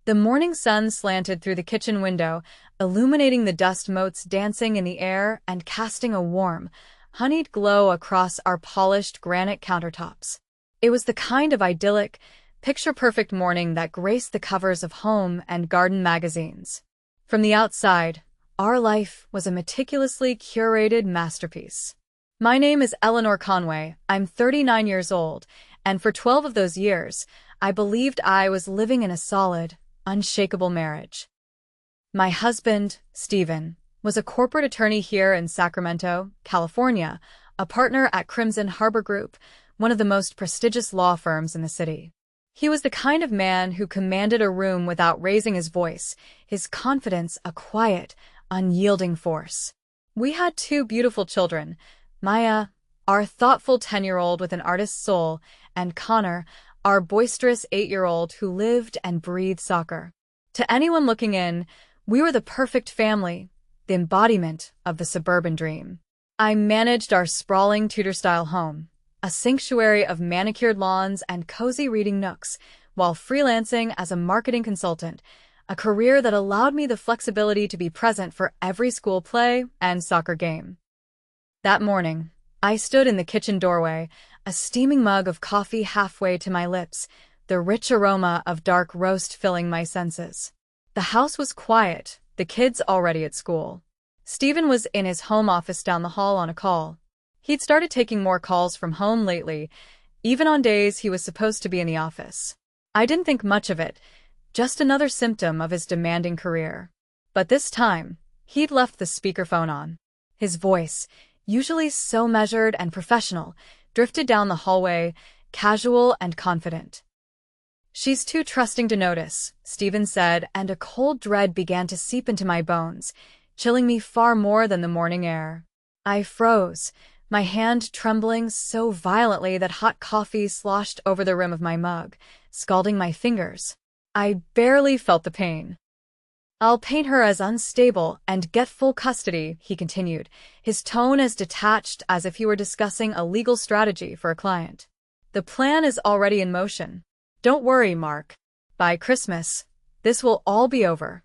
The morning sun slanted through the kitchen window, illuminating the dust motes dancing in the air and casting a warm, honeyed glow across our polished granite countertops. It was the kind of idyllic, picture-perfect morning that graced the covers of home and garden magazines. From the outside, our life was a meticulously curated masterpiece. My name is Eleanor Conway. I'm 39 years old, and for 12 of those years, I believed I was living in a solid, unshakable marriage. My husband, Stephen, was a corporate attorney here in Sacramento, California, a partner at Crimson Harbor Group, one of the most prestigious law firms in the city. He was the kind of man who commanded a room without raising his voice, his confidence a quiet, unyielding force. We had 2 beautiful children, Maya, our thoughtful 10-year-old with an artist's soul, and Connor, our boisterous 8-year-old who lived and breathed soccer. To anyone looking in, we were the perfect family, the embodiment of the suburban dream. I managed our sprawling Tudor-style home, a sanctuary of manicured lawns and cozy reading nooks, while freelancing as a marketing consultant, a career that allowed me the flexibility to be present for every school play and soccer game. That morning, I stood in the kitchen doorway, a steaming mug of coffee halfway to my lips, the rich aroma of dark roast filling my senses. The house was quiet, the kids already at school. Stephen was in his home office down the hall on a call. He'd started taking more calls from home lately, even on days he was supposed to be in the office. I didn't think much of it, just another symptom of his demanding career. But this time, he'd left the speakerphone on. His voice, usually so measured and professional, drifted down the hallway, casual and confident. "She's too trusting to notice," Stephen said, and a cold dread began to seep into my bones, chilling me far more than the morning air. I froze, my hand trembling so violently that hot coffee sloshed over the rim of my mug, scalding my fingers. I barely felt the pain. "I'll paint her as unstable and get full custody," he continued, his tone as detached as if he were discussing a legal strategy for a client. "The plan is already in motion. Don't worry, Mark. By Christmas, this will all be over."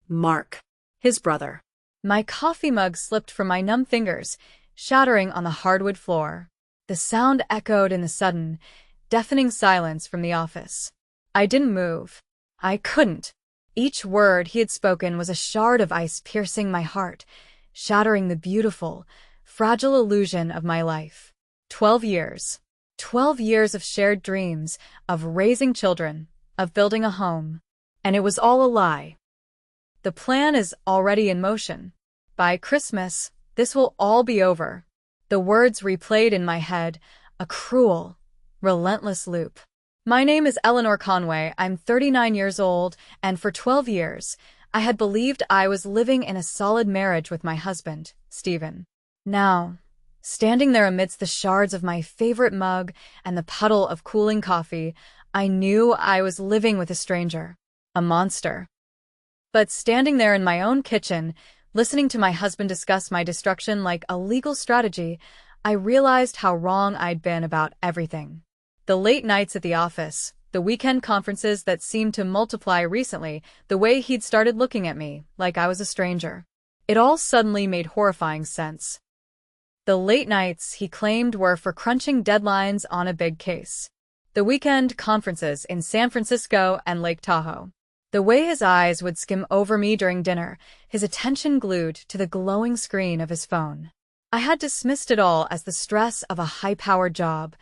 Mark, his brother. My coffee mug slipped from my numb fingers, shattering on the hardwood floor. The sound echoed in the sudden, deafening silence from the office. I didn't move. I couldn't. Each word he had spoken was a shard of ice piercing my heart, shattering the beautiful, fragile illusion of my life. 12 years. 12 years of shared dreams, of raising children, of building a home. And it was all a lie. "The plan is already in motion. By Christmas, this will all be over." The words replayed in my head, a cruel, relentless loop. My name is Eleanor Conway. I'm 39 years old, and for 12 years, I had believed I was living in a solid marriage with my husband, Stephen. Now, standing there amidst the shards of my favorite mug and the puddle of cooling coffee, I knew I was living with a stranger, a monster. But standing there in my own kitchen, listening to my husband discuss my destruction like a legal strategy, I realized how wrong I'd been about everything. The late nights at the office, the weekend conferences that seemed to multiply recently, the way he'd started looking at me like I was a stranger. It all suddenly made horrifying sense. The late nights, he claimed, were for crunching deadlines on a big case. The weekend conferences in San Francisco and Lake Tahoe. The way his eyes would skim over me during dinner, his attention glued to the glowing screen of his phone. I had dismissed it all as the stress of a high-powered job,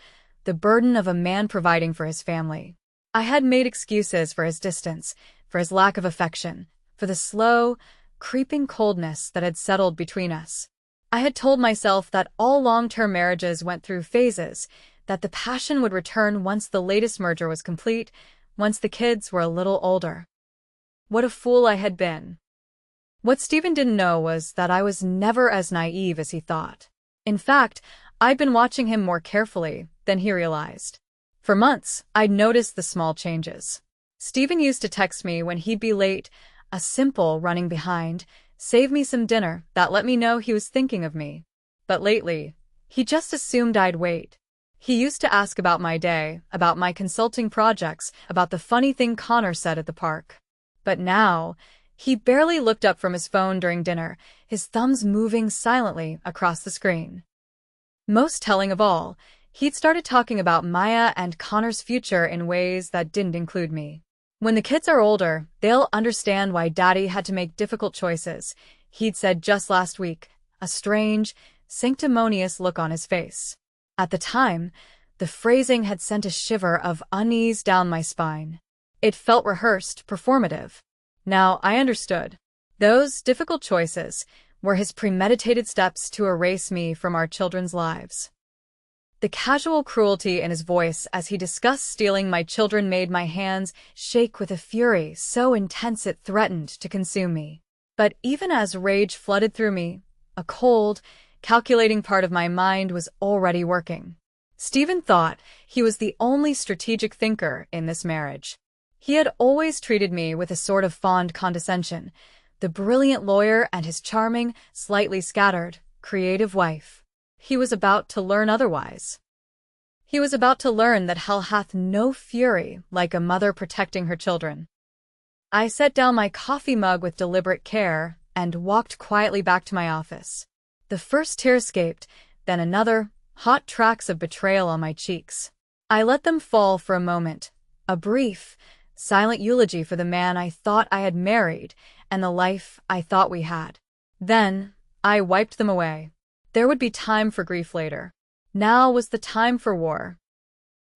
the burden of a man providing for his family. I had made excuses for his distance, for his lack of affection, for the slow, creeping coldness that had settled between us. I had told myself that all long-term marriages went through phases, that the passion would return once the latest merger was complete, once the kids were a little older. What a fool I had been. What Stephen didn't know was that I was never as naive as he thought. In fact, I'd been watching him more carefully than he realized. For months, I'd noticed the small changes. Stephen used to text me when he'd be late, a simple running behind, save me some dinner that let me know he was thinking of me. But lately, he just assumed I'd wait. He used to ask about my day, about my consulting projects, about the funny thing Connor said at the park. But now, he barely looked up from his phone during dinner, his thumbs moving silently across the screen. Most telling of all, he'd started talking about Maya and Connor's future in ways that didn't include me. When the kids are older, they'll understand why Daddy had to make difficult choices, he'd said just last week, a strange, sanctimonious look on his face. At the time, the phrasing had sent a shiver of unease down my spine. It felt rehearsed, performative. Now I understood. Those difficult choices were his premeditated steps to erase me from our children's lives. The casual cruelty in his voice as he discussed stealing my children made my hands shake with a fury so intense it threatened to consume me. But even as rage flooded through me, a cold, calculating part of my mind was already working. Stephen thought he was the only strategic thinker in this marriage. He had always treated me with a sort of fond condescension, the brilliant lawyer and his charming, slightly scattered, creative wife. He was about to learn otherwise. He was about to learn that hell hath no fury like a mother protecting her children. I set down my coffee mug with deliberate care and walked quietly back to my office. The first tear escaped, then another, hot tracks of betrayal on my cheeks. I let them fall for a moment, a brief, silent eulogy for the man I thought I had married and the life I thought we had. Then, I wiped them away. There would be time for grief later. Now was the time for war.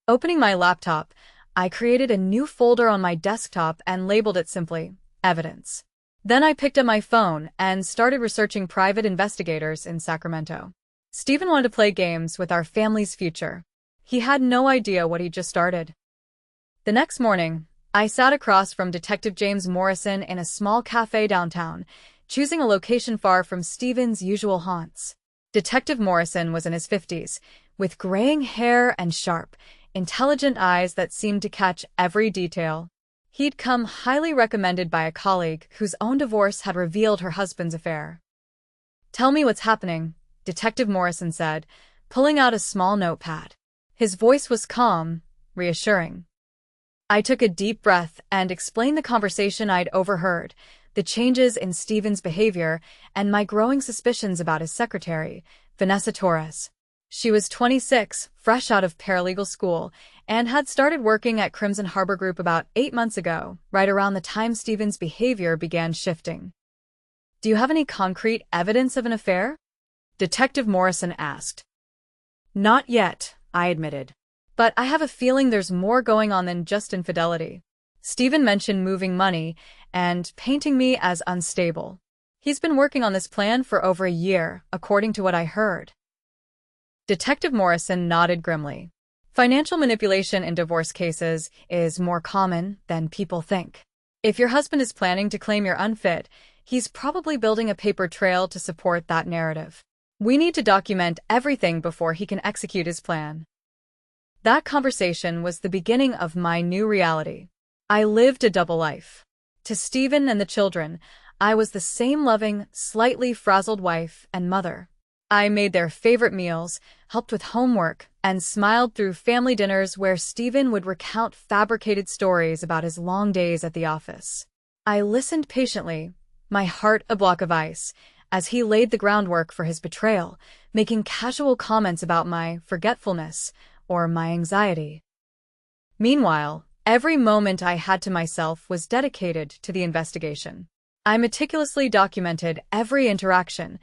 Opening my laptop, I created a new folder on my desktop and labeled it simply, Evidence. Then I picked up my phone and started researching private investigators in Sacramento. Stephen wanted to play games with our family's future. He had no idea what he'd just started. The next morning, I sat across from Detective James Morrison in a small cafe downtown, choosing a location far from Stephen's usual haunts. Detective Morrison was in his 50s, with graying hair and sharp, intelligent eyes that seemed to catch every detail. He'd come highly recommended by a colleague whose own divorce had revealed her husband's affair. "Tell me what's happening," Detective Morrison said, pulling out a small notepad. His voice was calm, reassuring. I took a deep breath and explained the conversation I'd overheard, the changes in Stephen's behavior, and my growing suspicions about his secretary, Vanessa Torres. She was 26, fresh out of paralegal school, and had started working at Crimson Harbor Group about 8 months ago, right around the time Stephen's behavior began shifting. "Do you have any concrete evidence of an affair?" Detective Morrison asked. "Not yet," I admitted. "But I have a feeling there's more going on than just infidelity. Stephen mentioned moving money and painting me as unstable. He's been working on this plan for over a year, according to what I heard." Detective Morrison nodded grimly. "Financial manipulation in divorce cases is more common than people think. If your husband is planning to claim you're unfit, he's probably building a paper trail to support that narrative. We need to document everything before he can execute his plan." That conversation was the beginning of my new reality. I lived a double life. To Stephen and the children, I was the same loving, slightly frazzled wife and mother. I made their favorite meals, helped with homework, and smiled through family dinners where Stephen would recount fabricated stories about his long days at the office. I listened patiently, my heart a block of ice, as he laid the groundwork for his betrayal, making casual comments about my forgetfulness or my anxiety. Meanwhile, every moment I had to myself was dedicated to the investigation. I meticulously documented every interaction,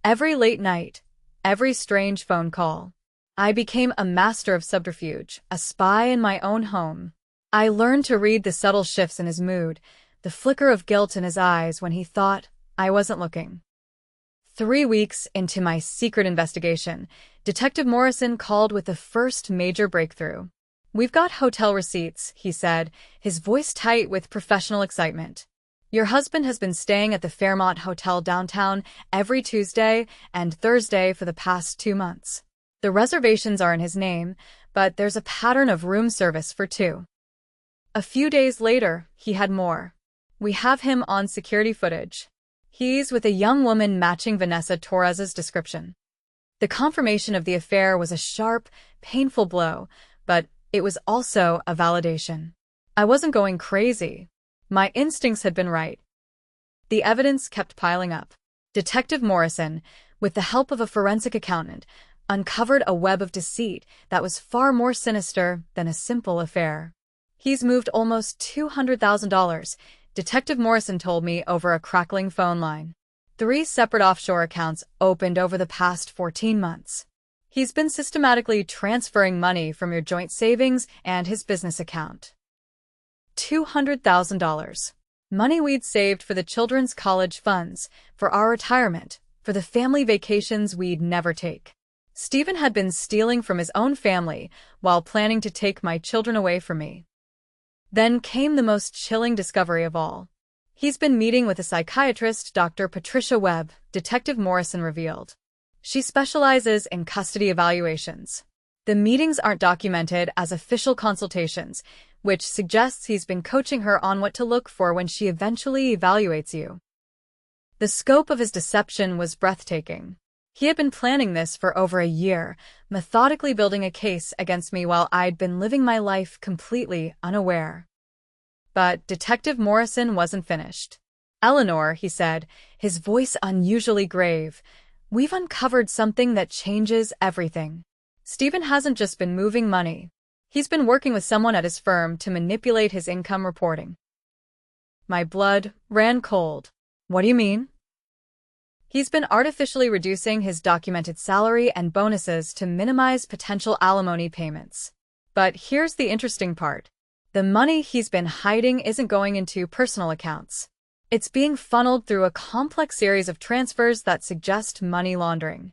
every late night, every strange phone call. I became a master of subterfuge, a spy in my own home. I learned to read the subtle shifts in his mood, the flicker of guilt in his eyes when he thought I wasn't looking. 3 weeks into my secret investigation, Detective Morrison called with the first major breakthrough. "We've got hotel receipts," he said, his voice tight with professional excitement. "Your husband has been staying at the Fairmont Hotel downtown every Tuesday and Thursday for the past 2 months. The reservations are in his name, but there's a pattern of room service for 2. A few days later, he had more. We have him on security footage. He's with a young woman matching Vanessa Torres's description." The confirmation of the affair was a sharp, painful blow, but it was also a validation. I wasn't going crazy. My instincts had been right. The evidence kept piling up. Detective Morrison, with the help of a forensic accountant, uncovered a web of deceit that was far more sinister than a simple affair. He's moved almost $200,000, Detective Morrison told me over a crackling phone line. 3 separate offshore accounts opened over the past 14 months. He's been systematically transferring money from your joint savings and his business account. $200,000. Money we'd saved for the children's college funds, for our retirement, for the family vacations we'd never take. Stephen had been stealing from his own family while planning to take my children away from me. Then came the most chilling discovery of all. He's been meeting with a psychiatrist, Dr. Patricia Webb, Detective Morrison revealed. She specializes in custody evaluations. The meetings aren't documented as official consultations, which suggests he's been coaching her on what to look for when she eventually evaluates you. The scope of his deception was breathtaking. He had been planning this for over a year, methodically building a case against me while I'd been living my life completely unaware. But Detective Morrison wasn't finished. "Eleanor," he said, his voice unusually grave, "we've uncovered something that changes everything. Stephen hasn't just been moving money. He's been working with someone at his firm to manipulate his income reporting." My blood ran cold. "What do you mean?" "He's been artificially reducing his documented salary and bonuses to minimize potential alimony payments. But here's the interesting part. The money he's been hiding isn't going into personal accounts. It's being funneled through a complex series of transfers that suggest money laundering."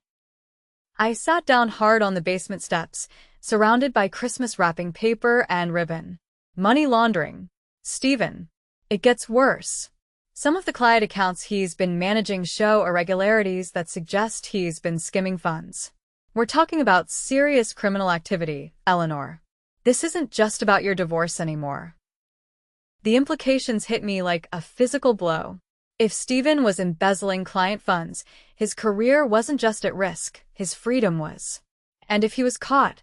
I sat down hard on the basement steps, surrounded by Christmas wrapping paper and ribbon. Money laundering. Stephen. It gets worse. Some of the client accounts he's been managing show irregularities that suggest he's been skimming funds. We're talking about serious criminal activity, Eleanor. This isn't just about your divorce anymore. The implications hit me like a physical blow. If Stephen was embezzling client funds, his career wasn't just at risk, his freedom was. And if he was caught,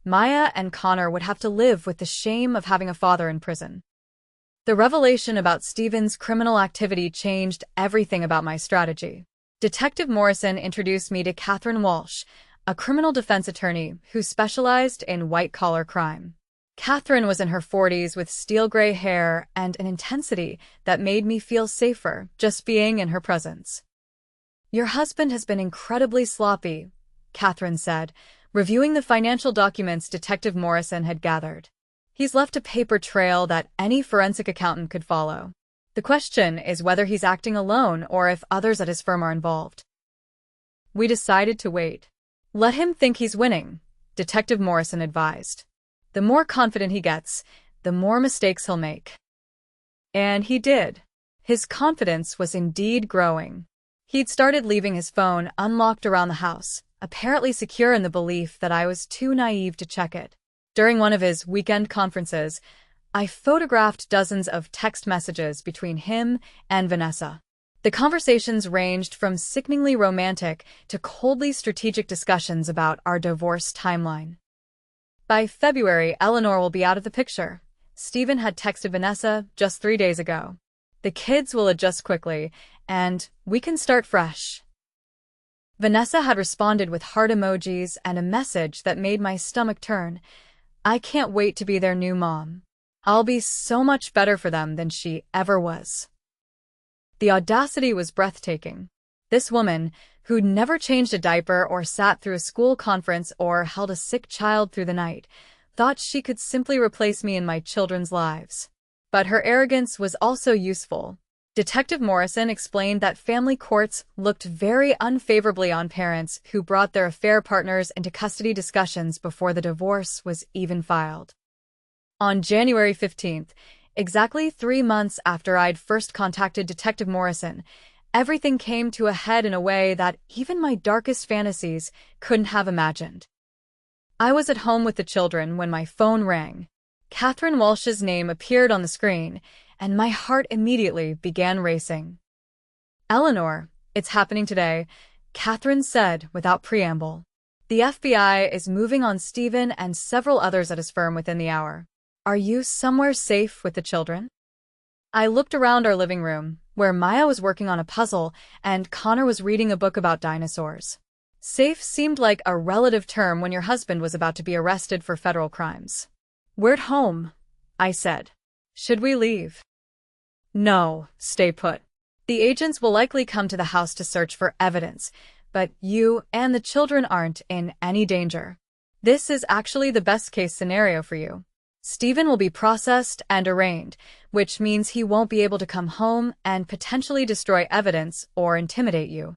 Maya and Connor would have to live with the shame of having a father in prison. The revelation about Stephen's criminal activity changed everything about my strategy. Detective Morrison introduced me to Catherine Walsh, a criminal defense attorney who specialized in white-collar crime. Catherine was in her 40s with steel-gray hair and an intensity that made me feel safer just being in her presence. "Your husband has been incredibly sloppy," Catherine said, reviewing the financial documents Detective Morrison had gathered. "He's left a paper trail that any forensic accountant could follow. The question is whether he's acting alone or if others at his firm are involved." We decided to wait. "Let him think he's winning," Detective Morrison advised. "The more confident he gets, the more mistakes he'll make." And he did. His confidence was indeed growing. He'd started leaving his phone unlocked around the house, apparently secure in the belief that I was too naive to check it. During one of his weekend conferences, I photographed dozens of text messages between him and Vanessa. The conversations ranged from sickeningly romantic to coldly strategic discussions about our divorce timeline. By February, Eleanor will be out of the picture. Stephen had texted Vanessa just 3 days ago. The kids will adjust quickly, and we can start fresh. Vanessa had responded with heart emojis and a message that made my stomach turn. "I can't wait to be their new mom. I'll be so much better for them than she ever was." The audacity was breathtaking. This woman, who'd never changed a diaper or sat through a school conference or held a sick child through the night, thought she could simply replace me in my children's lives. But her arrogance was also useful. Detective Morrison explained that family courts looked very unfavorably on parents who brought their affair partners into custody discussions before the divorce was even filed. On January 15th, exactly 3 months after I'd first contacted Detective Morrison, everything came to a head in a way that even my darkest fantasies couldn't have imagined. I was at home with the children when my phone rang. Catherine Walsh's name appeared on the screen, and my heart immediately began racing. "Eleanor, it's happening today," Catherine said without preamble. The FBI is moving on Stephen and several others at his firm within the hour. Are you somewhere safe with the children? I looked around our living room, where Maya was working on a puzzle and Connor was reading a book about dinosaurs. Safe seemed like a relative term when your husband was about to be arrested for federal crimes. We're at home, I said. Should we leave? No, stay put. The agents will likely come to the house to search for evidence, but you and the children aren't in any danger. This is actually the best-case scenario for you. Stephen will be processed and arraigned, which means he won't be able to come home and potentially destroy evidence or intimidate you.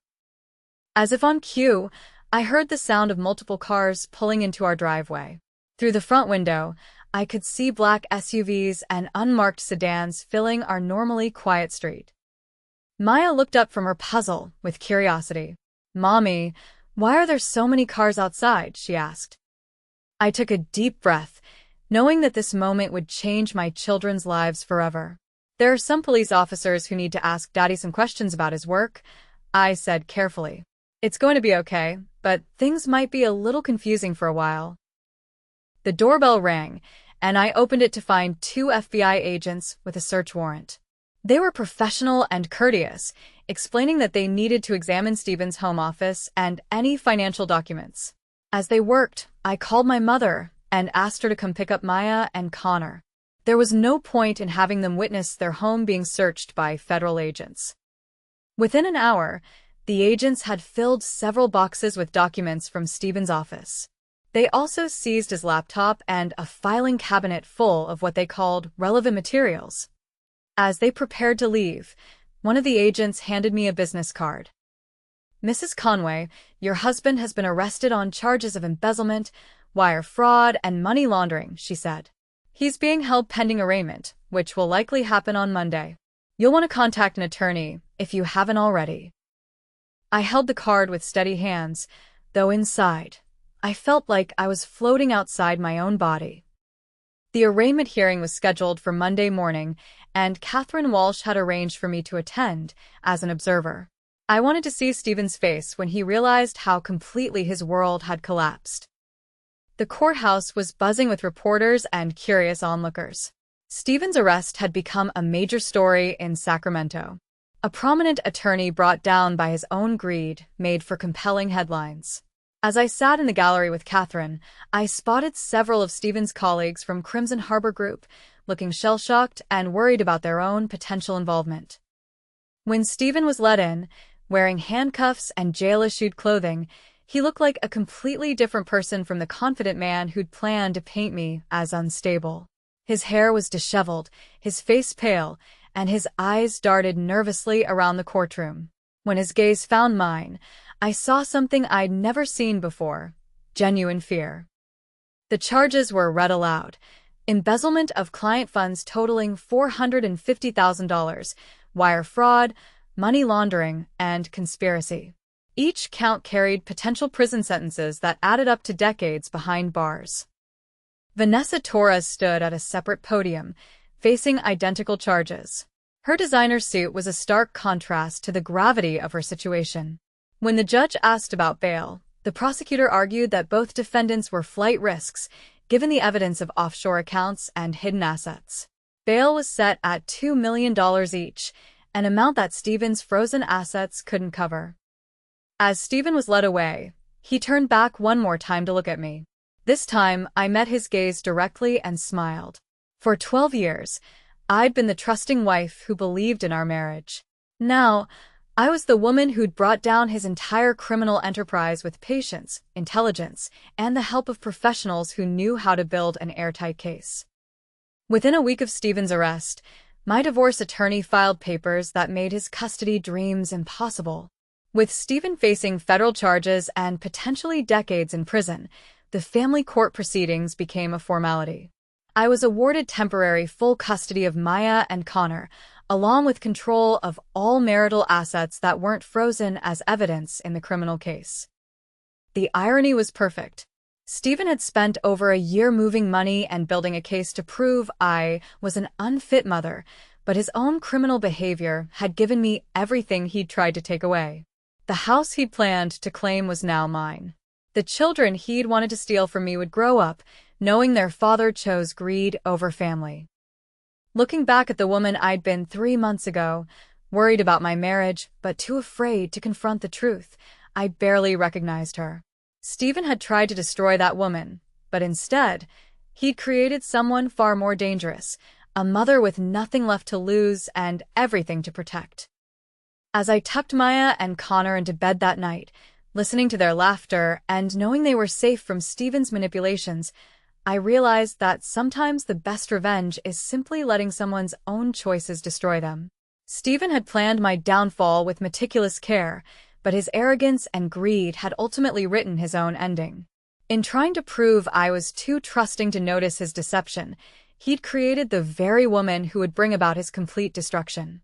As if on cue, I heard the sound of multiple cars pulling into our driveway. Through the front window, I could see black SUVs and unmarked sedans filling our normally quiet street. Maya looked up from her puzzle with curiosity. "Mommy, why are there so many cars outside?" she asked. I took a deep breath, knowing that this moment would change my children's lives forever. "There are some police officers who need to ask Daddy some questions about his work," I said carefully. "It's going to be okay, but things might be a little confusing for a while." The doorbell rang, and I opened it to find 2 FBI agents with a search warrant. They were professional and courteous, explaining that they needed to examine Stephen's home office and any financial documents. As they worked, I called my mother and asked her to come pick up Maya and Connor. There was no point in having them witness their home being searched by federal agents. Within an hour, the agents had filled several boxes with documents from Stephen's office. They also seized his laptop and a filing cabinet full of what they called relevant materials. As they prepared to leave, one of the agents handed me a business card. "Mrs. Conway, your husband has been arrested on charges of embezzlement, wire fraud, and money laundering," she said. "He's being held pending arraignment, which will likely happen on Monday. You'll want to contact an attorney if you haven't already." I held the card with steady hands, though inside, I felt like I was floating outside my own body. The arraignment hearing was scheduled for Monday morning, and Catherine Walsh had arranged for me to attend as an observer. I wanted to see Stephen's face when he realized how completely his world had collapsed. The courthouse was buzzing with reporters and curious onlookers. Stephen's arrest had become a major story in Sacramento. A prominent attorney brought down by his own greed made for compelling headlines. As I sat in the gallery with Catherine, I spotted several of Stephen's colleagues from Crimson Harbor Group, looking shell-shocked and worried about their own potential involvement. When Stephen was let in, wearing handcuffs and jail-issued clothing, he looked like a completely different person from the confident man who'd planned to paint me as unstable. His hair was disheveled, his face pale, and his eyes darted nervously around the courtroom. When his gaze found mine, I saw something I'd never seen before: genuine fear. The charges were read aloud: embezzlement of client funds totaling $450,000, wire fraud, money laundering, and conspiracy. Each count carried potential prison sentences that added up to decades behind bars. Vanessa Torres stood at a separate podium, facing identical charges. Her designer suit was a stark contrast to the gravity of her situation. When the judge asked about bail, the prosecutor argued that both defendants were flight risks, given the evidence of offshore accounts and hidden assets. Bail was set at $2 million each, an amount that Stephen's frozen assets couldn't cover. As Stephen was led away, he turned back one more time to look at me. This time, I met his gaze directly and smiled. For 12 years, I'd been the trusting wife who believed in our marriage. Now, I was the woman who'd brought down his entire criminal enterprise with patience, intelligence, and the help of professionals who knew how to build an airtight case. Within a week of Stephen's arrest, my divorce attorney filed papers that made his custody dreams impossible. With Stephen facing federal charges and potentially decades in prison, the family court proceedings became a formality. I was awarded temporary full custody of Maya and Connor, along with control of all marital assets that weren't frozen as evidence in the criminal case. The irony was perfect. Stephen had spent over a year moving money and building a case to prove I was an unfit mother, but his own criminal behavior had given me everything he'd tried to take away. The house he'd planned to claim was now mine. The children he'd wanted to steal from me would grow up, knowing their father chose greed over family. Looking back at the woman I'd been 3 months ago, worried about my marriage, but too afraid to confront the truth, I barely recognized her. Stephen had tried to destroy that woman, but instead, he'd created someone far more dangerous, a mother with nothing left to lose and everything to protect. As I tucked Maya and Connor into bed that night, listening to their laughter and knowing they were safe from Stephen's manipulations, I realized that sometimes the best revenge is simply letting someone's own choices destroy them. Stephen had planned my downfall with meticulous care, but his arrogance and greed had ultimately written his own ending. In trying to prove I was too trusting to notice his deception, he'd created the very woman who would bring about his complete destruction.